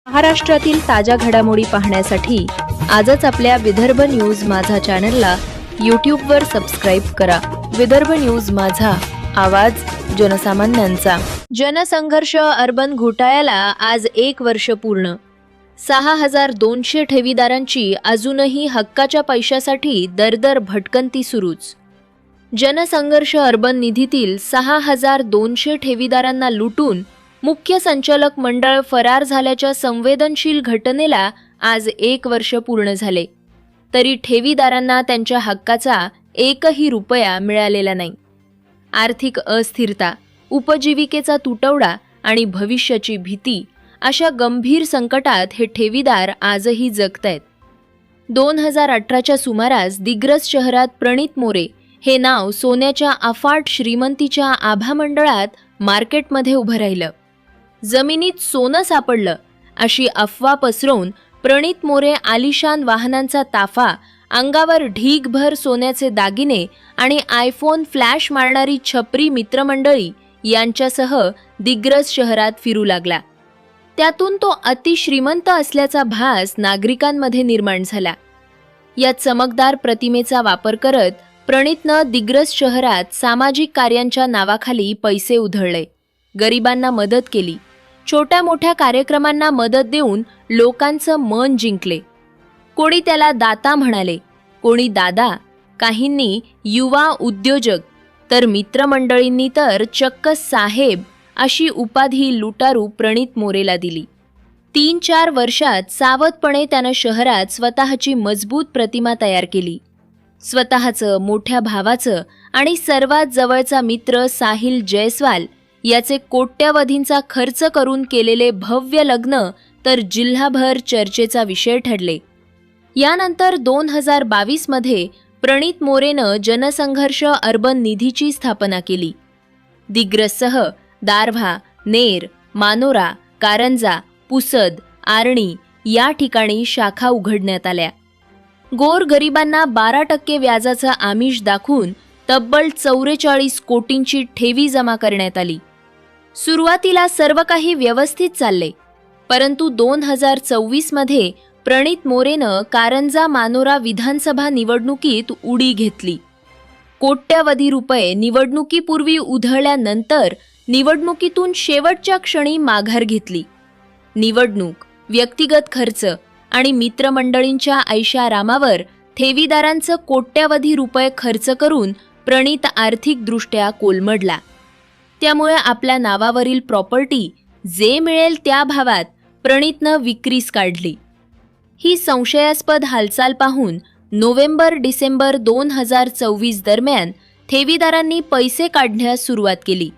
महाराष्ट्रातील ताज्या घडामोडी पाहण्यासाठी आजच आपल्या विदर्भ न्यूज माझा चॅनलला यूट्यूबवर सबस्क्राईब करा। विदर्भ न्यूज माझा, आवाज जनसामान्यांचा। जनसंघर्ष अर्बन घोटाळ्याला आज 1 वर्ष पूर्ण। 6200 ठेवीदारांची अजूनही हक्काच्या पैशासाठी दरदर भटकंती सुरूच। जनसंघर्ष अर्बन निधीतील 6200 ठेवीदारांना लुटून मुख्य संचालक मंडळ फरार झाल्याच्या संवेदनशील घटनेला आज 1 वर्ष पूर्ण झाले, तरी ठेवीदारांना त्यांच्या हक्काचा 1ही रुपया मिळालेला नाही। आर्थिक अस्थिरता, उपजीविकेचा तुटवडा आणि भविष्याची भीती अशा गंभीर संकटात हे ठेवीदार आजही जगतायत। 2018च्या सुमारास दिग्रस शहरात प्रणित मोरे हे नाव सोन्याच्या अफाट श्रीमंतीच्या आभा मंडळात मार्केटमध्ये उभं राहिलं। जमिनीत सोनं सापडलं अशी अफवा पसरवून प्रणित मोरे आलिशान वाहनांचा ताफा, अंगावर ढीगभर सोन्याचे दागिने आणि आयफोन फ्लॅश मारणारी छपरी मित्रमंडळी यांच्यासह दिग्रस शहरात फिरू लागला। त्यातून तो अतिश्रीमंत असल्याचा भास नागरिकांमध्ये निर्माण झाला। या चमकदार प्रतिमेचा वापर करत प्रणितनं दिग्रस शहरात सामाजिक कार्यांच्या नावाखाली पैसे उधळले, गरिबांना मदत केली, छोट्या मोठ्या कार्यक्रमांना मदत देऊन लोकांचं मन जिंकले। कोणी त्याला दाता म्हणाले, कोणी दादा, काहींनी युवा उद्योजक, तर मित्रमंडळींनी तर चक्क साहेब अशी उपाधी लुटारू प्रणित मोरेला दिली। 3-4 वर्षात सावधपणे त्यानं शहरात स्वतःची मजबूत प्रतिमा तयार केली। स्वतःचं, मोठ्या भावाचं आणि सर्वात जवळचा मित्र साहिल जयस्वाल याचे कोट्यवधींचा खर्च करून केलेले भव्य लग्न तर जिल्हाभर चर्चेचा विषय ठरले। यानंतर 2022 मध्ये प्रणित मोरेनं जनसंघर्ष अर्बन निधीची स्थापना केली। दिग्रससह दारव्हा, नेर, मानोरा, कारंजा, पुसद, आर्णी या ठिकाणी शाखा उघडण्यात आल्या। गोरगरिबांना 12% व्याजाचं आमिष दाखवून तब्बल 44 कोटींची ठेवी जमा करण्यात आली। सुरुवातीला सर्व काही व्यवस्थित चालले, परंतु 2024 मध्ये प्रणित मोरेनं कारंजा मानोरा विधानसभा निवडणुकीत उडी घेतली। कोट्यवधी रुपये निवडणुकीपूर्वी उधळल्यानंतर निवडणुकीतून शेवटच्या क्षणी माघार घेतली। निवडणूक, व्यक्तिगत खर्च आणि मित्रमंडळींच्या ऐशारामावर ठेवीदारांचं कोट्यवधी रुपये खर्च करून प्रणित आर्थिकदृष्ट्या कोलमडला। त्यामुळे आपल्या नावावरील प्रॉपर्टी जे मिळेल त्या भावात प्रणितनं विक्रीस काढली। ही संशयास्पद हालचाल पाहून नोव्हेंबर-डिसेंबर 2024 दरम्यान ठेवीदारांनी पैसे काढण्यास सुरुवात केली।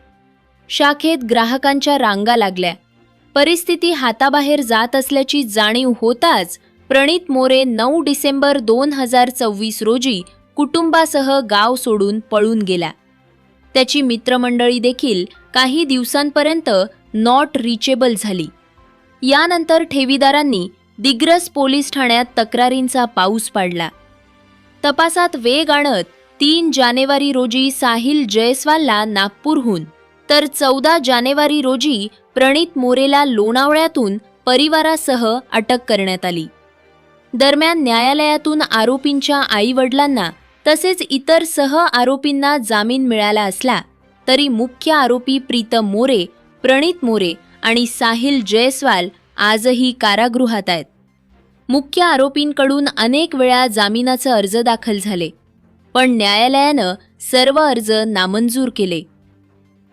शाखेत ग्राहकांच्या रांगा लागल्या। परिस्थिती हाताबाहेर जात असल्याची जाणीव होताच प्रणित मोरे 9 डिसेंबर 2024 रोजी कुटुंबासह गाव सोडून पळून गेला। त्याची मित्रमंडळी देखील काही दिवसांपर्यंत नॉट रिचेबल झाली। यानंतर ठेवीदारांनी दिग्रस पोलीस ठाण्यात तक्रारींचा पाऊस पाडला। तपासात वेग आणत 3 जानेवारी रोजी साहिल जयस्वालला नागपूरहून तर 14 जानेवारी रोजी प्रणित मोरेला लोणावळ्यातून परिवारासह अटक करण्यात आली। दरम्यान न्यायालयातून आरोपींच्या आई-वडिलांना तसेच इतर सह आरोपींना जामीन मिळाला असला तरी मुख्य आरोपी प्रीतम मोरे, प्रणित मोरे आणि साहिल जयस्वाल आजही कारागृहात आहेत। मुख्य आरोपींकडून अनेक वेळा जामिनाचे अर्ज दाखल झाले, पण न्यायालयानं सर्व अर्ज नामंजूर केले।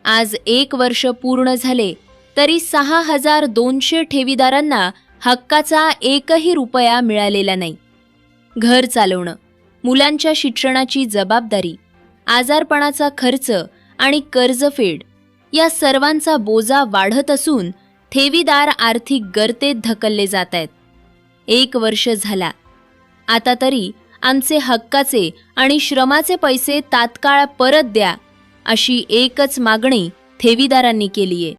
आज 1 वर्ष पूर्ण झाले तरी 6200 ठेवीदारांना हक्काचा 1ही रुपया मिळालेला नाही। घर चालवणं, मुलांच्या शिक्षणाची जबाबदारी, आजारपणाचा खर्च आणि कर्जफेड या सर्वांचा बोजा वाढत असून ठेवीदार आर्थिक गर्तेत धकलले जात आहेत। 1 वर्ष झाला, आता तरी आमचे हक्काचे आणि श्रमाचे पैसे तात्काळ परत द्या अशी एकच मागणी ठेवीदारांनी केलीये।